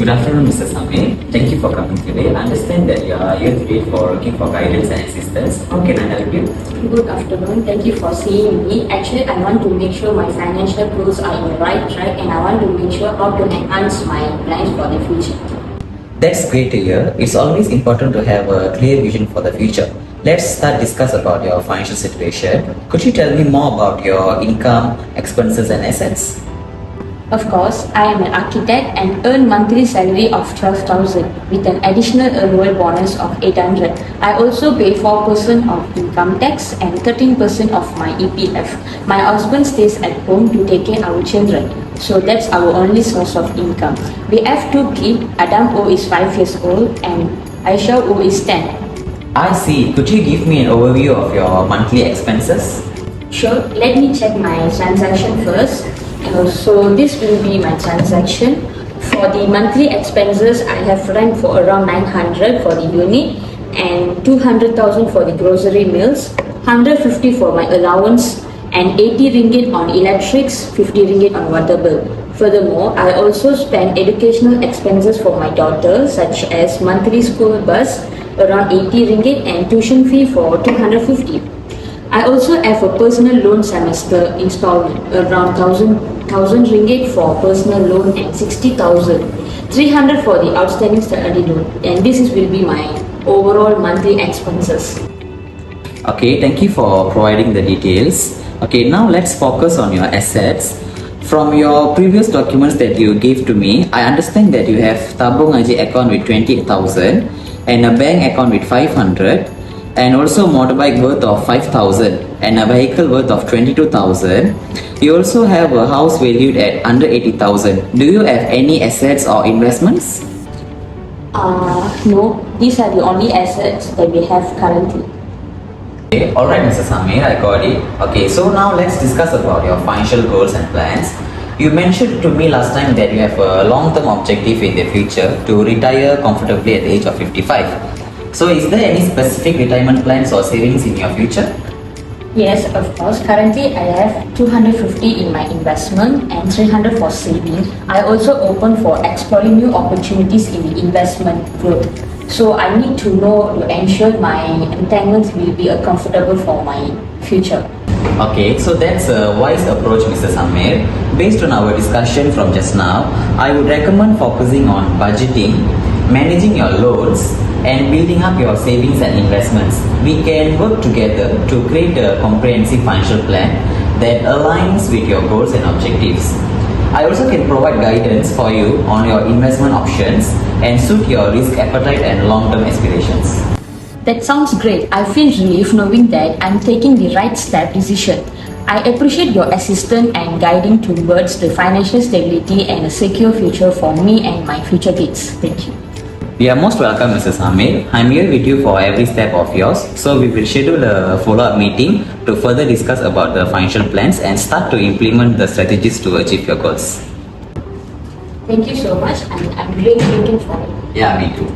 Good afternoon, Mr. Sami. Thank you for coming today. I understand that you are here today for looking for guidance and assistance. How can I help you? Good afternoon. Thank you for seeing me. Actually, I want to make sure my financial goals are in the right track, and I want to make sure how to enhance my plans for the future. That's great to hear. It's always important to have a clear vision for the future. Let's start discuss about your financial situation. Could you tell me more about your income, expenses and assets? Of course, I am an architect and earn monthly salary of 12,000 with an additional annual bonus of 800. I also pay 4% of income tax and 13% of my EPF. My husband stays at home to take care of our children. So that's our only source of income. We have 2 kids. Adam O is 5 years old and Aisha O is 10. I see. Could you give me an overview of your monthly expenses? Sure, let me check my transaction first. So this will be my transaction. For the monthly expenses, I have rent for around 900 for the unit and 200,000 for the grocery meals, 150 for my allowance and 80 ringgit on electrics, 50 ringgit on water bill. Furthermore, I also spend educational expenses for my daughter such as monthly school bus around 80 ringgit and tuition fee for 250. I also have a personal loan semester installment around 1,000 ringgit for personal loan and 60,000, 300 for the outstanding study loan, and this will be my overall monthly expenses. Okay, thank you for providing the details. Okay, now let's focus on your assets. From your previous documents that you gave to me, I understand that you have tabung haji account with 28,000 and a bank account with 500 and also motorbike worth of 5,000 and a vehicle worth of 22,000. You also have a house valued at under 80,000. Do you have any assets or investments? No, these are the only assets that we have currently. Okay, alright Mr. Samir, I got it. Okay, so now let's discuss about your financial goals and plans. You mentioned to me last time that you have a long-term objective in the future to retire comfortably at the age of 55. So is there any specific retirement plans or savings in your future? Yes, of course. Currently, I have 250 in my investment and 300 for saving. I also open for exploring new opportunities in the investment growth. So I need to know to ensure my entanglements will be comfortable for my future. Okay, so that's a wise approach, Mr. Samir. Based on our discussion from just now, I would recommend focusing on budgeting, managing your loans, and building up your savings and investments. We can work together to create a comprehensive financial plan that aligns with your goals and objectives. I also can provide guidance for you on your investment options and suit your risk appetite and long-term aspirations. That sounds great. I feel relief knowing that I'm taking the right decision. I appreciate your assistance and guiding towards the financial stability and a secure future for me and my future kids. Thank you. You are most welcome, Mrs. Amir. I'm here with you for every step of yours. So we will schedule a follow-up meeting to further discuss about the financial plans and start to implement the strategies to achieve your goals. Thank you so much, and I'm really looking forward. Yeah, me too.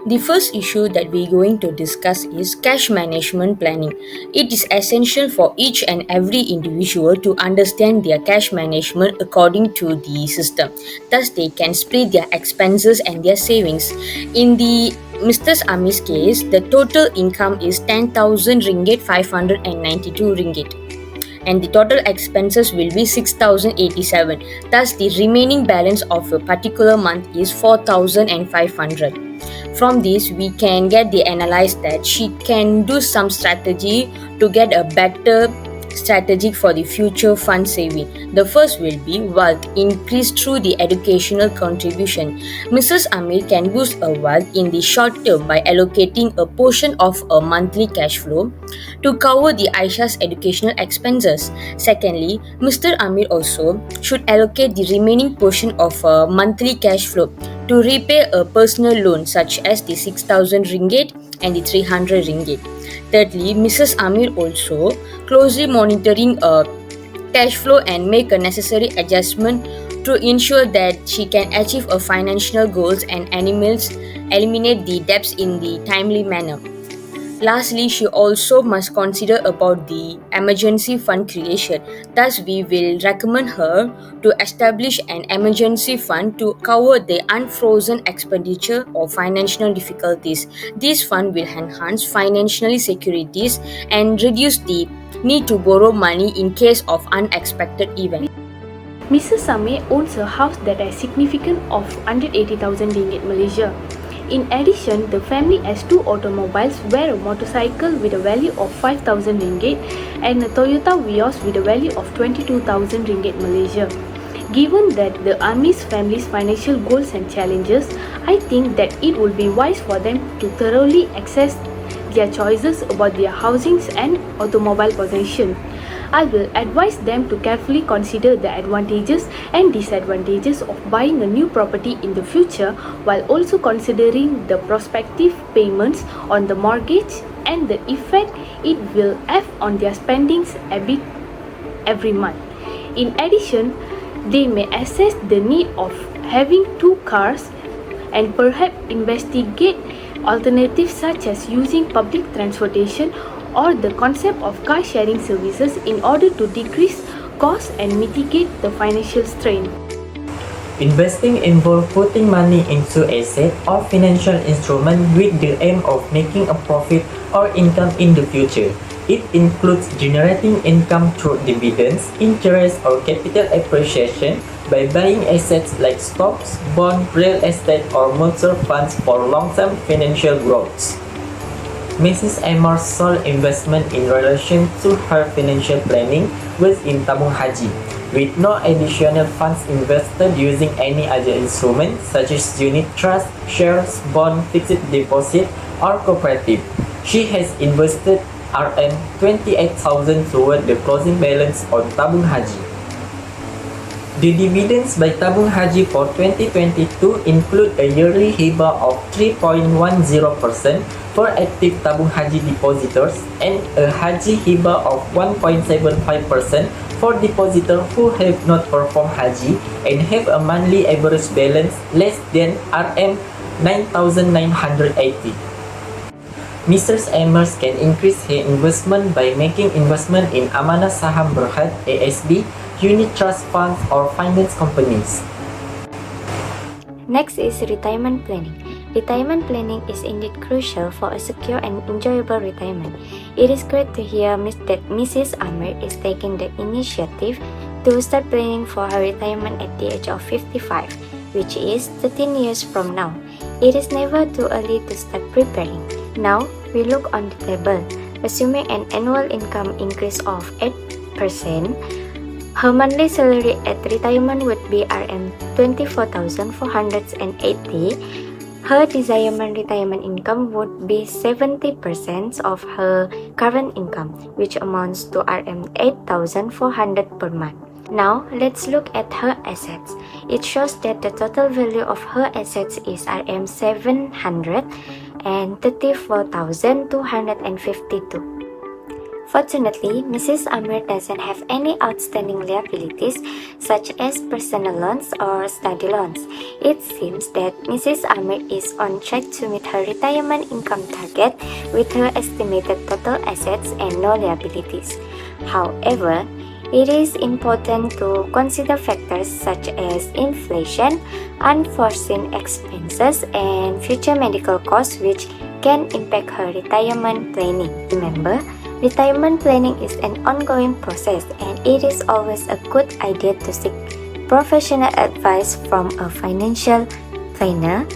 The first issue that we're going to discuss is cash management planning. It is essential for each and every individual to understand their cash management according to the system. Thus, they can split their expenses and their savings. In the Mr. Amir's case, the total income is 10,000 ringgit, 592 ringgit. And the total expenses will be 6,087. Thus, the remaining balance of a particular month is 4,500. From this, we can get the analyze that she can do some strategy to get a better strategy for the future fund saving. The first will be wealth increase through the educational contribution. Mrs. Amir can boost a wealth in the short term by allocating a portion of a monthly cash flow to cover the Aisha's educational expenses. Secondly, Mr. Amir also should allocate the remaining portion of a monthly cash flow to repay a personal loan such as the 6,000 ringgit and the 300 ringgit. Thirdly, Mrs. Amir also closely monitoring a cash flow and make a necessary adjustment to ensure that she can achieve her financial goals and eliminate the debts in the timely manner. Lastly, she also must consider about the emergency fund creation. Thus, we will recommend her to establish an emergency fund to cover the unfrozen expenditure or financial difficulties. This fund will enhance financial securities and reduce the need to borrow money in case of unexpected events. Mrs. Samir owns a house that has significant of 180,000 ringgit Malaysia. In addition, the family has two automobiles, where a motorcycle with a value of 5,000 ringgit and a Toyota Vios with a value of 22,000 ringgit Malaysia. Given that the Army's family's financial goals and challenges, I think that it would be wise for them to thoroughly assess their choices about their housings and automobile possession. I will advise them to carefully consider the advantages and disadvantages of buying a new property in the future, while also considering the prospective payments on the mortgage and the effect it will have on their spendings habit every month. In addition, they may assess the need of having two cars and perhaps investigate alternatives such as using public transportation or the concept of car sharing services in order to decrease costs and mitigate the financial strain. Investing involves putting money into asset or financial instrument with the aim of making a profit or income in the future. It includes generating income through dividends, interest, or capital appreciation by buying assets like stocks, bonds, real estate, or mutual funds for long-term financial growth. Mrs. Ammar's sole investment in relation to her financial planning was in tabung haji, with no additional funds invested using any other instrument such as unit trust, shares, bond, fixed deposit, or cooperative. She has invested Rm 28,000 toward the closing balance on tabung haji. The dividends by tabung haji for 2022 include a yearly hibah of 3.10% for active tabung haji depositors and a haji hibah of 1.75% for depositors who have not performed haji and have a monthly average balance less than Rm 9,980. Mrs. Ammers can increase her investment by making investment in Amanah Saham Berhad ASB, unit trust funds, or finance companies. Next is retirement planning. Retirement planning is indeed crucial for a secure and enjoyable retirement. It is great to hear that Mrs. Amir is taking the initiative to start planning for her retirement at the age of 55, which is 13 years from now. It is never too early to start preparing. Now, we look on the table. Assuming an annual income increase of 8%, her monthly salary at retirement would be Rm 24,480. Her desired retirement income would be 70% of her current income, which amounts to Rm 8,400 per month. Now, let's look at her assets. It shows that the total value of her assets is Rm 734,252. Fortunately, Mrs. Amir doesn't have any outstanding liabilities such as personal loans or study loans. It seems that Mrs. Amir is on track to meet her retirement income target with her estimated total assets and no liabilities. However, it is important to consider factors such as inflation, unforeseen expenses, and future medical costs which can impact her retirement planning. Remember, retirement planning is an ongoing process, and it is always a good idea to seek professional advice from a financial planner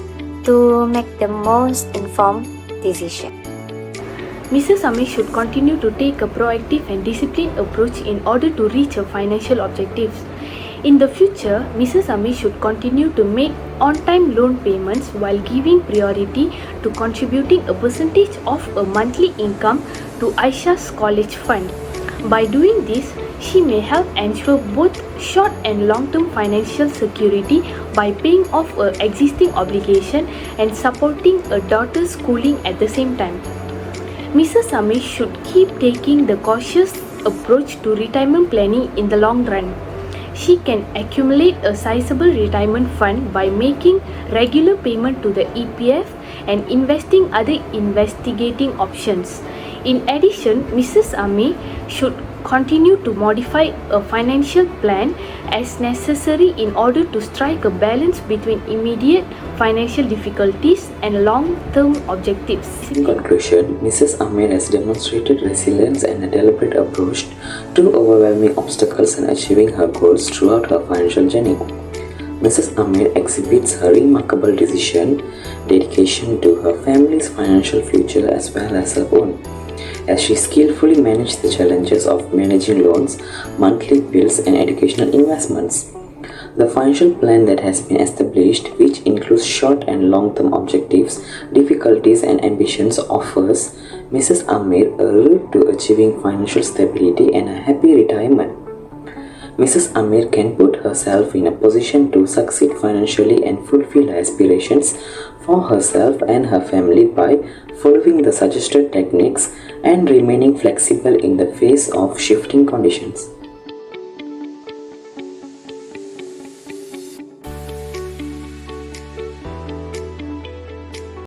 to make the most informed decision. Mrs. Amir should continue to take a proactive and disciplined approach in order to reach her financial objectives. In the future, Mrs. Amir should continue to make on-time loan payments while giving priority to contributing a percentage of a monthly income to Aisha's college fund. By doing this, she may help ensure both short and long-term financial security by paying off her existing obligation and supporting a daughter's schooling at the same time. Mrs. Amir should keep taking the cautious approach to retirement planning in the long run. She can accumulate a sizable retirement fund by making regular payment to the EPF and investing other investigating options. In addition, Mrs. Amir should continue to modify a financial plan as necessary in order to strike a balance between immediate financial difficulties and long-term objectives. In conclusion, Mrs. Amir has demonstrated resilience and a deliberate approach to overwhelming obstacles and achieving her goals throughout her financial journey. Mrs. Amir exhibits her remarkable decision, dedication to her family's financial future as well as her own, as she skillfully managed the challenges of managing loans, monthly bills, and educational investments. The financial plan that has been established, which includes short and long-term objectives, difficulties, and ambitions, offers Mrs. Amir a route to achieving financial stability and a happy retirement. Mrs. Amir can put herself in a position to succeed financially and fulfill her aspirations for herself and her family by following the suggested techniques and remaining flexible in the face of shifting conditions.